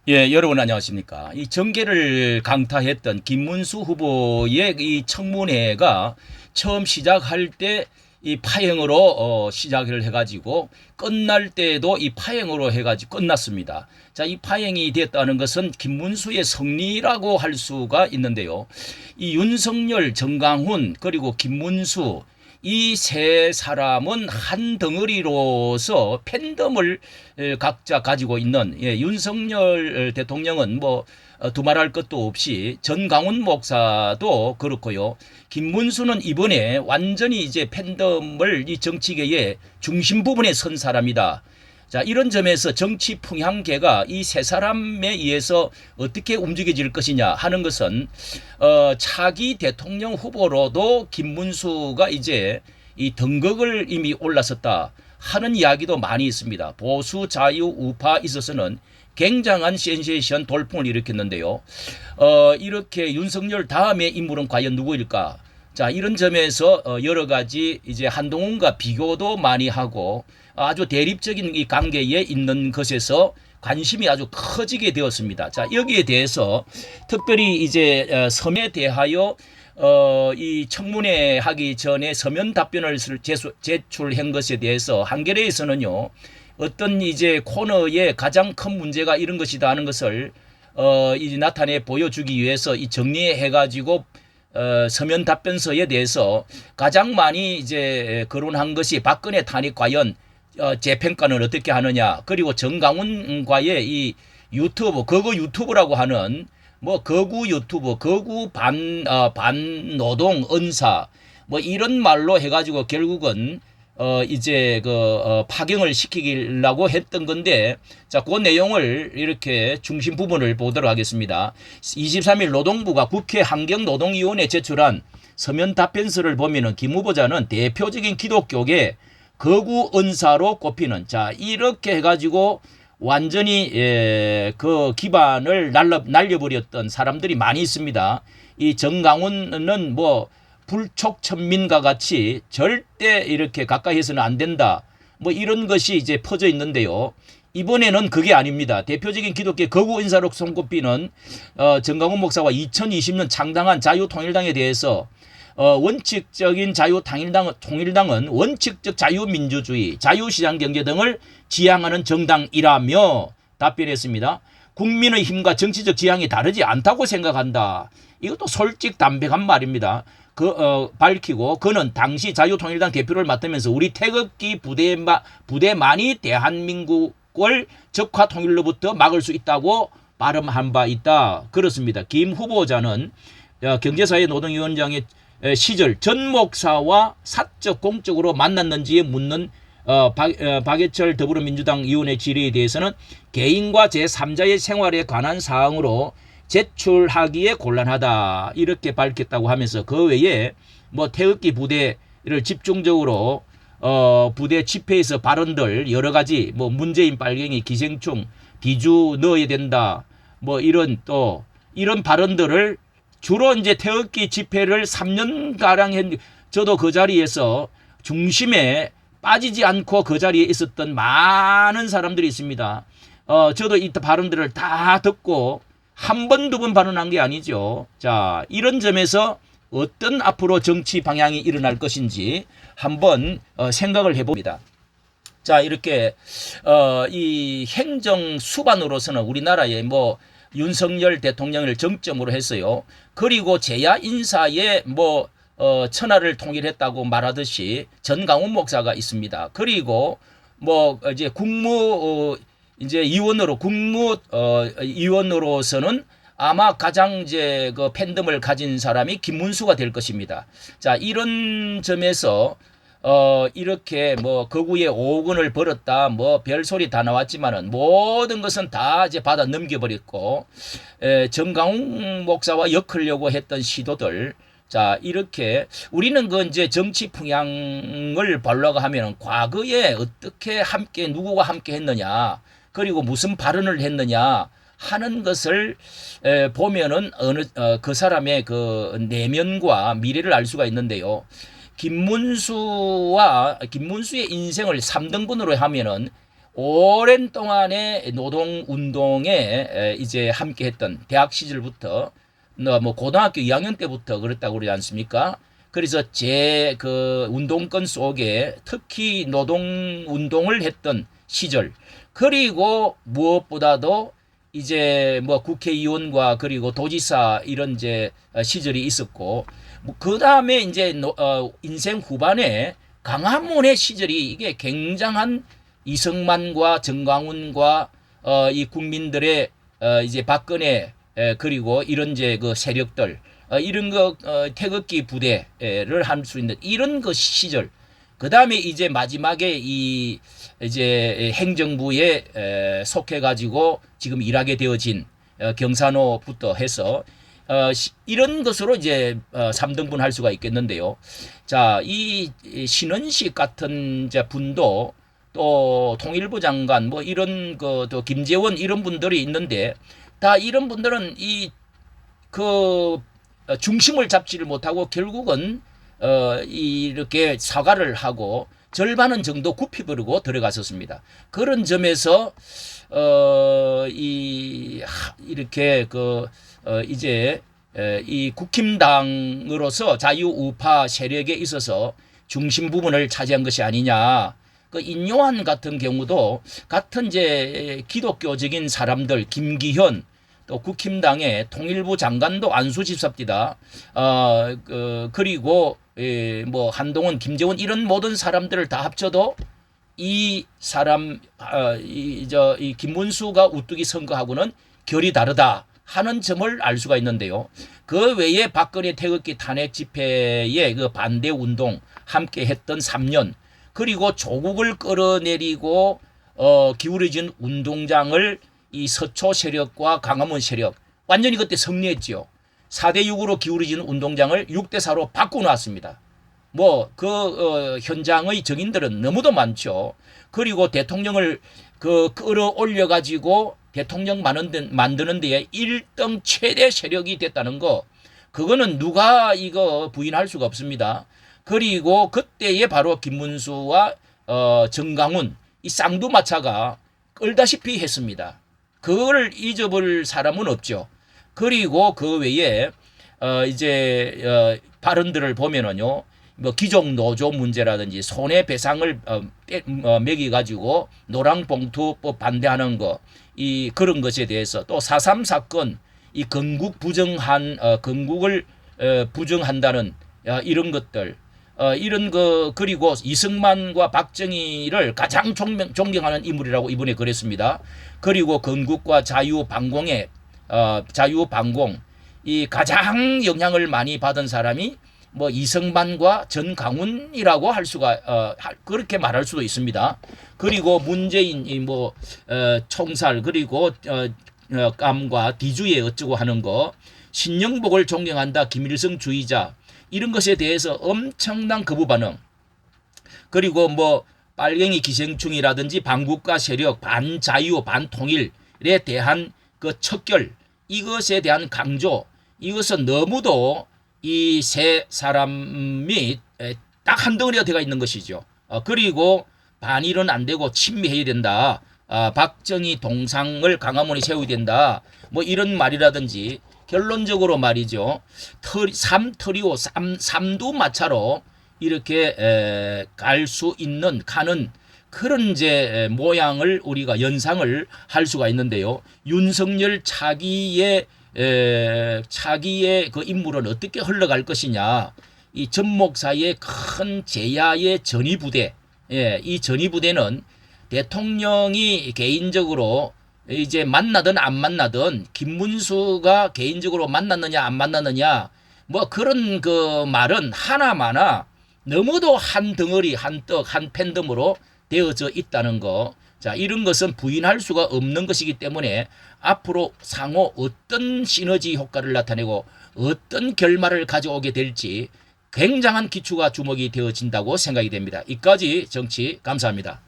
예, 여러분 안녕하십니까. 이 정계를 강타했던 김문수 후보의 이 청문회가 처음 시작할 때 이 파행으로 시작을 해가지고 끝날 때도 이 파행으로 해가지고 끝났습니다. 자, 이 파행이 됐다는 것은 김문수의 승리라고 할 수가 있는데요. 이 윤석열, 정강훈 그리고 김문수 이 세 사람은 한 덩어리로서 팬덤을 각자 가지고 있는, 윤석열 대통령은 뭐 두말할 것도 없이 전강훈 목사도 그렇고요. 김문수는 이번에 완전히 이제 팬덤을 이 정치계의 중심 부분에 선 사람이다. 자, 이런 점에서 정치 풍향계가 이 세 사람에 의해서 어떻게 움직여질 것이냐 하는 것은 차기 대통령 후보로도 김문수가 이제 이 등극을 이미 올라섰다 하는 이야기도 많이 있습니다. 보수 자유 우파 있어서는 굉장한 센세이션 돌풍을 일으켰는데요. 이렇게 윤석열 다음의 인물은 과연 누구일까? 자, 이런 점에서 여러 가지 이제 한동훈과 비교도 많이 하고 아주 대립적인 이 관계에 있는 것에서 관심이 아주 커지게 되었습니다. 자, 여기에 대해서 특별히 이제 서면에 대하여 이 청문회 하기 전에 서면 답변을 제출한 것에 대해서 한겨레에서는요, 어떤 이제 코너의 가장 큰 문제가 이런 것이다 하는 것을 이제 나타내 보여주기 위해서 이 정리해 가지고 서면 답변서에 대해서 가장 많이 이제 거론한 것이 박근혜 탄핵 과연 재평가는 어떻게 하느냐, 그리고 정강훈과의 이 유튜브, 거구 유튜브라고 하는 뭐 거구 유튜브, 거구 반노동 은사 뭐 이런 말로 해가지고 결국은 이제 파경을 시키려고 했던 건데, 자, 그 내용을 이렇게 중심 부분을 보도록 하겠습니다. 23일 노동부가 국회 환경노동위원회에 제출한 서면 답변서를 보면은 김 후보자는 대표적인 기독교계 거구 은사로 꼽히는, 자, 이렇게 해가지고 완전히 그 기반을 날려버렸던 사람들이 많이 있습니다. 이 정강훈은 뭐 불촉천민과 같이 절대 이렇게 가까이 해서는 안 된다, 뭐 이런 것이 이제 퍼져 있는데요. 이번에는 그게 아닙니다. 대표적인 기독교 거구 인사로 손꼽히는 정강훈 목사와 2020년 창당한 자유통일당에 대해서 원칙적인 통일당은 원칙적 자유민주주의, 자유시장 경제 등을 지향하는 정당이라며 답변했습니다. 국민의 힘과 정치적 지향이 다르지 않다고 생각한다. 이것도 솔직담백한 말입니다. 밝히고, 그는 당시 자유통일당 대표를 맡으면서 우리 태극기 부대만이 대한민국을 적화 통일로부터 막을 수 있다고 발언한 바 있다. 그렇습니다. 김 후보자는 경제사회노동위원장의 시절 전 목사와 사적 공적으로 만났는지에 묻는 박예철 더불어민주당 의원의 질의에 대해서는 개인과 제3자의 생활에 관한 사항으로 제출하기에 곤란하다 이렇게 밝혔다고 하면서, 그 외에 뭐 태극기 부대를 집중적으로 부대 집회에서 발언들 여러 가지, 뭐 문재인 빨갱이 기생충 뒤주 넣어야 된다, 뭐 이런 발언들을 주로 이제 태극기 집회를 3년가량 했는데, 저도 그 자리에서 중심에 빠지지 않고 그 자리에 있었던 많은 사람들이 있습니다. 저도 이 발언들을 다 듣고 한 번, 두 번 발언한 게 아니죠. 자, 이런 점에서 어떤 앞으로 정치 방향이 일어날 것인지 한번 생각을 해봅니다. 자, 이렇게 이 행정 수반으로서는 우리나라의 뭐 윤석열 대통령을 정점으로 했어요. 그리고 제야 인사에 뭐 천하를 통일했다고 말하듯이 전강훈 목사가 있습니다. 그리고 뭐 이제 국무위원으로서는 아마 가장 이제 그 팬덤을 가진 사람이 김문수가 될 것입니다. 자, 이런 점에서 이렇게 뭐 거구에 5억 원을 벌었다, 뭐 별소리 다 나왔지만은 모든 것은 다 이제 받아 넘겨버렸고, 정강훈 목사와 엮으려고 했던 시도들, 자, 이렇게 우리는 그 이제 정치 풍향을 보려고 하면은 과거에 어떻게 누구가 함께 했느냐, 그리고 무슨 발언을 했느냐 하는 것을 보면은 그 사람의 그 내면과 미래를 알 수가 있는데요. 김문수의 인생을 3등분으로 하면은 오랜 동안의 노동 운동에 이제 함께했던 대학 시절부터 뭐 고등학교 2학년 때부터 그랬다고 그러지 않습니까? 그래서 제 그 운동권 속에 특히 노동 운동을 했던 시절, 그리고 무엇보다도 이제 뭐 국회의원과 그리고 도지사 이런 이제 시절이 있었고, 그 다음에 이제 인생 후반에 강화문의 시절이 이게 굉장한 이승만과 정광훈과 이 국민들의 이제 박근혜 그리고 이런 이제 그 세력들 이런 거 태극기 부대를 할 수 있는 이런 그 시절. 그 다음에 이제 마지막에 이 이제 행정부에 속해 가지고 지금 일하게 되어진 경산호부터 해서 이런 것으로 이제 3등분 할 수가 있겠는데요. 자, 이 신원식 같은 이제 분도 또 통일부 장관 뭐 이런 또 김재원 이런 분들이 있는데, 다 이런 분들은 이 그 중심을 잡지를 못하고 결국은 이렇게 사과를 하고 절반은 정도 굽혀버리고 들어갔었습니다. 그런 점에서 이렇게 이제 이 국힘당으로서 자유우파 세력에 있어서 중심 부분을 차지한 것이 아니냐. 그 인요한 같은 경우도 같은 이제 기독교적인 사람들, 김기현 또 국힘당의 통일부 장관도 안수집사입니다. 그리고 뭐 한동훈, 김재원 이런 모든 사람들을 다 합쳐도 이 사람 이 김문수가 우뚝이 선거하고는 결이 다르다 하는 점을 알 수가 있는데요. 그 외에 박근혜 태극기 탄핵 집회에 그 반대 운동 함께 했던 3년, 그리고 조국을 끌어내리고 기울어진 운동장을 이 서초 세력과 강화문 세력 완전히 그때 승리했지요. 4대6으로 기울어진 운동장을 6대4로 바꿔놨습니다. 뭐 현장의 증인들은 너무도 많죠. 그리고 대통령을 끌어올려 가지고 대통령 만드는 데에 1등 최대 세력이 됐다는 거, 그거는 누가 이거 부인할 수가 없습니다. 그리고 그때에 바로 김문수와 정강훈 이 쌍두마차가 끌다시피 했습니다. 그걸 잊어볼 사람은 없죠. 그리고 그 외에 이제 발언들을 보면은요, 뭐 귀족 노조 문제라든지 손해배상을 매기 가지고 노랑봉투법 반대하는 거, 이 그런 것에 대해서 또 4.3 사건 이 건국 부정한 건국을 부정한다는 이런 것들, 이런 거, 그리고 이승만과 박정희를 가장 존경하는 인물이라고 이번에 그랬습니다. 그리고 건국과 자유방공 이 가장 영향을 많이 받은 사람이 뭐 이승만과 전강훈이라고 할 수가 그렇게 말할 수도 있습니다. 그리고 문재인 뭐 총살, 그리고 깜과 디주에 어쩌고 하는 거, 신영복을 존경한다 김일성주의자, 이런 것에 대해서 엄청난 거부 반응. 그리고 뭐 빨갱이 기생충이라든지 반국가 세력, 반자유, 반통일에 대한 그 척결, 이것에 대한 강조, 이것은 너무도 이 세 사람이 딱 한 덩어리가 되어 있는 것이죠. 그리고 반일은 안 되고 친미해야 된다. 박정희 동상을 강화문에 세워야 된다. 뭐 이런 말이라든지, 결론적으로 말이죠. 삼터리오 삼두마차로 이렇게 갈 수 있는 가는 그런 이제 모양을 우리가 연상을 할 수가 있는데요. 윤석열 차기의 그 인물은 어떻게 흘러갈 것이냐. 이 전목사의 큰 제야의 전위부대, 이 전위부대는 대통령이 개인적으로 이제 만나든 안 만나든 김문수가 개인적으로 만났느냐 안 만났느냐 뭐 그런 그 말은 하나마나 너무도 한 덩어리 한 떡 한 팬덤으로 되어져 있다는 거. 자, 이런 것은 부인할 수가 없는 것이기 때문에 앞으로 상호 어떤 시너지 효과를 나타내고 어떤 결말을 가져오게 될지 굉장한 기초가 주목이 되어진다고 생각이 됩니다. 이까지 정치 감사합니다.